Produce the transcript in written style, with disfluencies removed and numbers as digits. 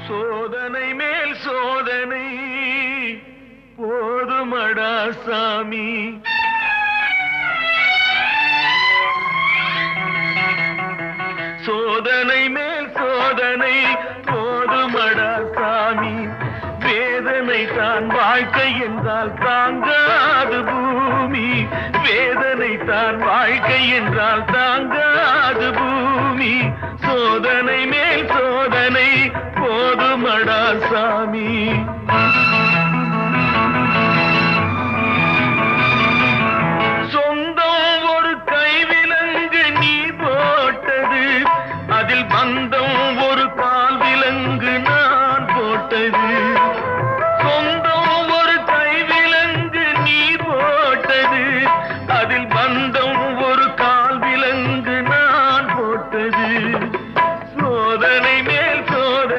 சோதனை மேல் சோதனை போதுமடா சாமி. சோதனை மேல் சோதனை போதுமடா சாமி. வேதனை தான் வாழ்க்கை என்றால் தாங்காது பூமி. வேதனை தான் வாழ்க்கை என்றால் தாங்காது பூமி. சோதனை மேல் சோதனை போதுமடா சாமி.